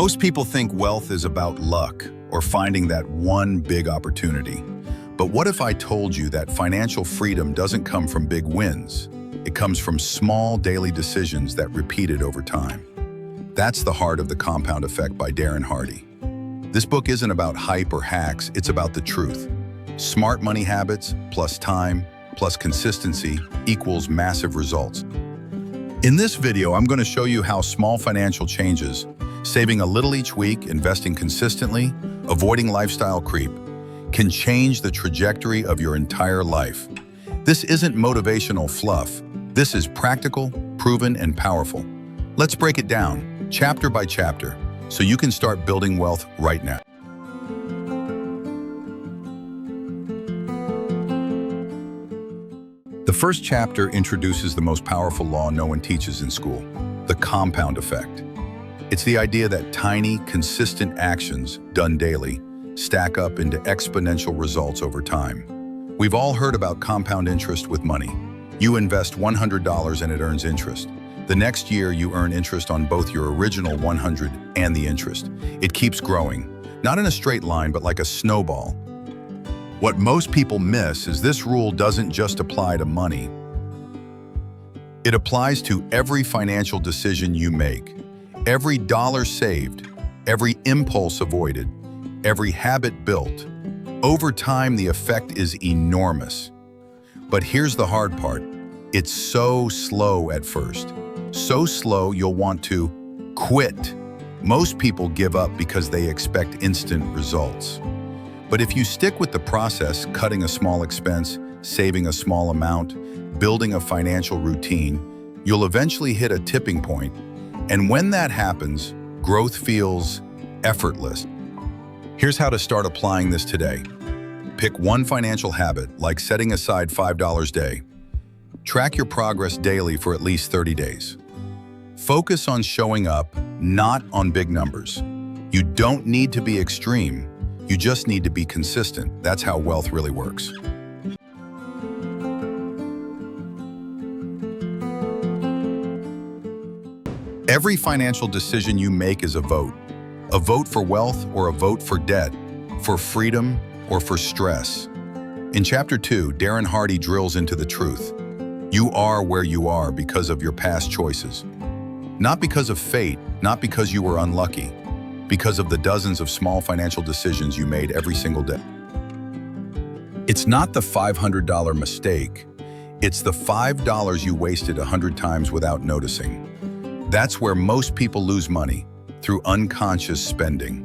Most people think wealth is about luck or finding that one big opportunity. But what if I told you that financial freedom doesn't come from big wins? It comes from small daily decisions that repeated over time. That's the heart of the compound effect by Darren Hardy. This book isn't about hype or hacks, it's about the truth. Smart money habits plus time plus consistency equals massive results. In this video, I'm going to show you how small financial changes, saving a little each week, investing consistently, avoiding lifestyle creep, can change the trajectory of your entire life. This isn't motivational fluff. This is practical, proven, and powerful. Let's break it down, chapter by chapter, so you can start building wealth right now. The first chapter introduces the most powerful law no one teaches in school, the compound effect. It's the idea that tiny, consistent actions done daily stack up into exponential results over time. We've all heard about compound interest with money. You invest $100 and it earns interest. The next year you earn interest on both your original $100 and the interest. It keeps growing, not in a straight line, but like a snowball. What most people miss is this rule doesn't just apply to money. It applies to every financial decision you make. Every dollar saved, every impulse avoided, every habit built. Over time, the effect is enormous. But here's the hard part. It's so slow at first. So slow you'll want to quit. Most people give up because they expect instant results. But if you stick with the process, cutting a small expense, saving a small amount, building a financial routine, you'll eventually hit a tipping point. And when that happens, growth feels effortless. Here's how to start applying this today. Pick one financial habit, like setting aside $5 a day. Track your progress daily for at least 30 days. Focus on showing up, not on big numbers. You don't need to be extreme. You just need to be consistent. That's how wealth really works. Every financial decision you make is a vote. A vote for wealth or a vote for debt, for freedom or for stress. In Chapter 2, Darren Hardy drills into the truth. You are where you are because of your past choices. Not because of fate, not because you were unlucky, because of the dozens of small financial decisions you made every single day. It's not the $500 mistake. It's the $5 you wasted 100 times without noticing. That's where most people lose money, through unconscious spending.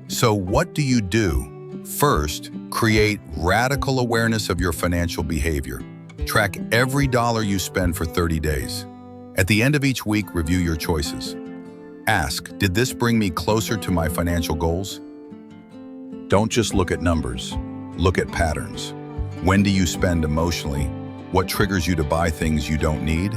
So what do you do? First, create radical awareness of your financial behavior. Track every dollar you spend for 30 days. At the end of each week, review your choices. Ask, did this bring me closer to my financial goals? Don't just look at numbers. Look at patterns. When do you spend emotionally? What triggers you to buy things you don't need?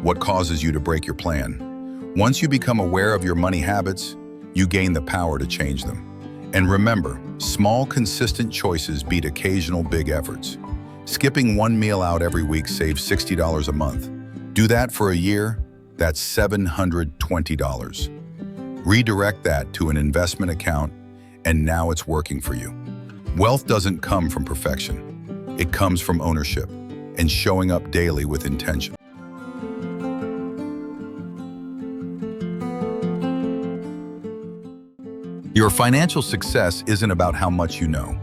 What causes you to break your plan? Once you become aware of your money habits, you gain the power to change them. And remember, small, consistent choices beat occasional big efforts. Skipping one meal out every week saves $60 a month. Do that for a year, that's $720. Redirect that to an investment account, and now it's working for you. Wealth doesn't come from perfection. It comes from ownership and showing up daily with intention. Your financial success isn't about how much you know.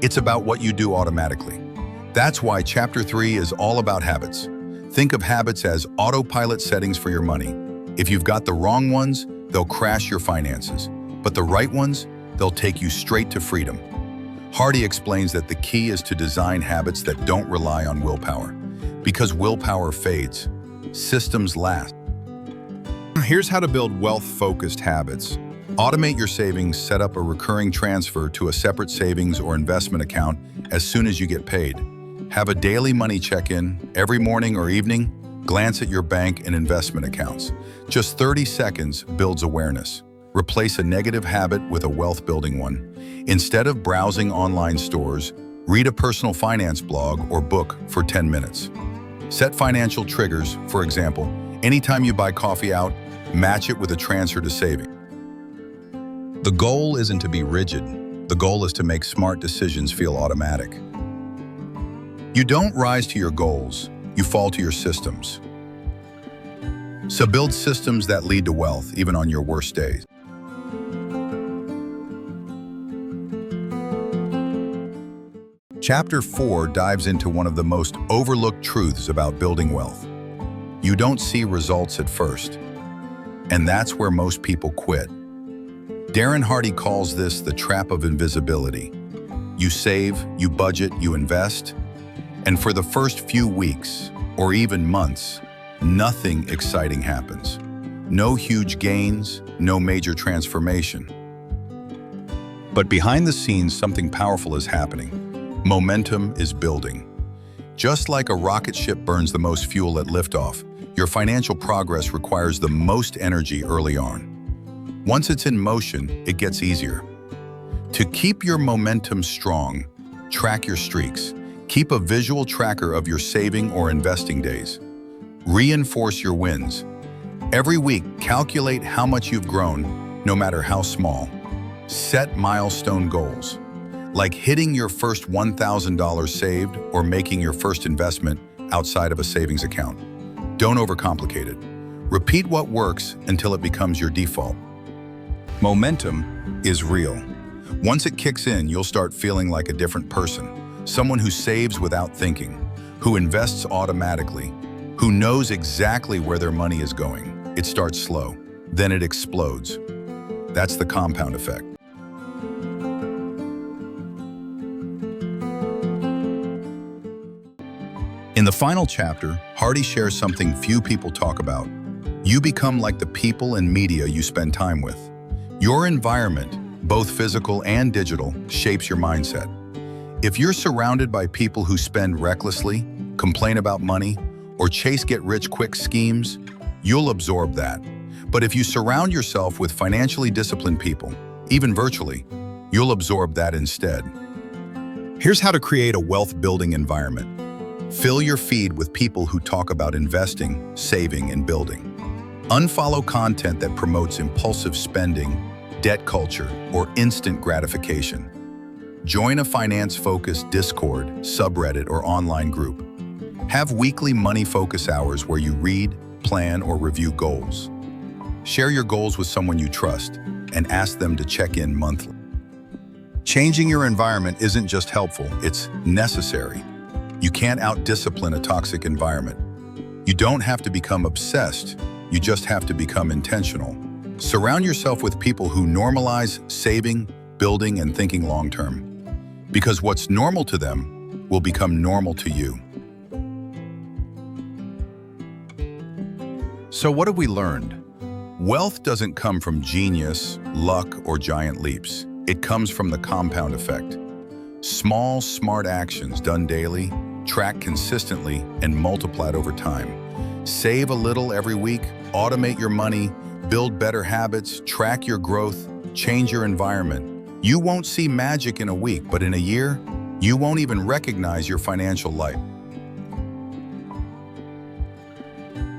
It's about what you do automatically. That's why Chapter 3 is all about habits. Think of habits as autopilot settings for your money. If you've got the wrong ones, they'll crash your finances. But the right ones, they'll take you straight to freedom. Hardy explains that the key is to design habits that don't rely on willpower. Because willpower fades, systems last. Here's how to build wealth-focused habits. Automate your savings, set up a recurring transfer to a separate savings or investment account as soon as you get paid. Have a daily money check-in every morning or evening. Glance at your bank and investment accounts. Just 30 seconds builds awareness. Replace a negative habit with a wealth-building one. Instead of browsing online stores, read a personal finance blog or book for 10 minutes. Set financial triggers, for example, anytime you buy coffee out, match it with a transfer to savings. The goal isn't to be rigid. The goal is to make smart decisions feel automatic. You don't rise to your goals, you fall to your systems. So build systems that lead to wealth, even on your worst days. Chapter 4 dives into one of the most overlooked truths about building wealth. You don't see results at first, and that's where most people quit. Darren Hardy calls this the trap of invisibility. You save, you budget, you invest, and for the first few weeks, or even months, nothing exciting happens. No huge gains, no major transformation. But behind the scenes, something powerful is happening. Momentum is building. Just like a rocket ship burns the most fuel at liftoff, your financial progress requires the most energy early on. Once it's in motion, it gets easier. To keep your momentum strong, track your streaks. Keep a visual tracker of your saving or investing days. Reinforce your wins. Every week, calculate how much you've grown, no matter how small. Set milestone goals, like hitting your first $1,000 saved or making your first investment outside of a savings account. Don't overcomplicate it. Repeat what works until it becomes your default. Momentum is real. Once it kicks in, you'll start feeling like a different person. Someone who saves without thinking, who invests automatically, who knows exactly where their money is going. It starts slow, then it explodes. That's the compound effect. In the final chapter, Hardy shares something few people talk about. You become like the people and media you spend time with. Your environment, both physical and digital, shapes your mindset. If you're surrounded by people who spend recklessly, complain about money, or chase get-rich-quick schemes, you'll absorb that. But if you surround yourself with financially disciplined people, even virtually, you'll absorb that instead. Here's how to create a wealth-building environment. Fill your feed with people who talk about investing, saving, and building. Unfollow content that promotes impulsive spending, debt culture, or instant gratification. Join a finance-focused Discord, subreddit, or online group. Have weekly money focus hours where you read, plan, or review goals. Share your goals with someone you trust and ask them to check in monthly. Changing your environment isn't just helpful, it's necessary. You can't out-discipline a toxic environment. You don't have to become obsessed, you just have to become intentional. Surround yourself with people who normalize saving, building, and thinking long-term. Because what's normal to them will become normal to you. So what have we learned? Wealth doesn't come from genius, luck, or giant leaps. It comes from the compound effect. Small, smart actions done daily, track consistently, and multiplied over time. Save a little every week, automate your money, build better habits, track your growth, change your environment. You won't see magic in a week, but in a year, you won't even recognize your financial life.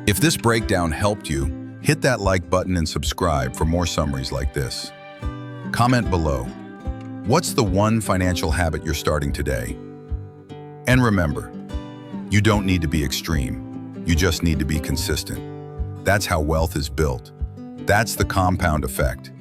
If this breakdown helped you, hit that like button and subscribe for more summaries like this. Comment below. What's the one financial habit you're starting today? And remember, you don't need to be extreme. You just need to be consistent. That's how wealth is built. That's the compound effect.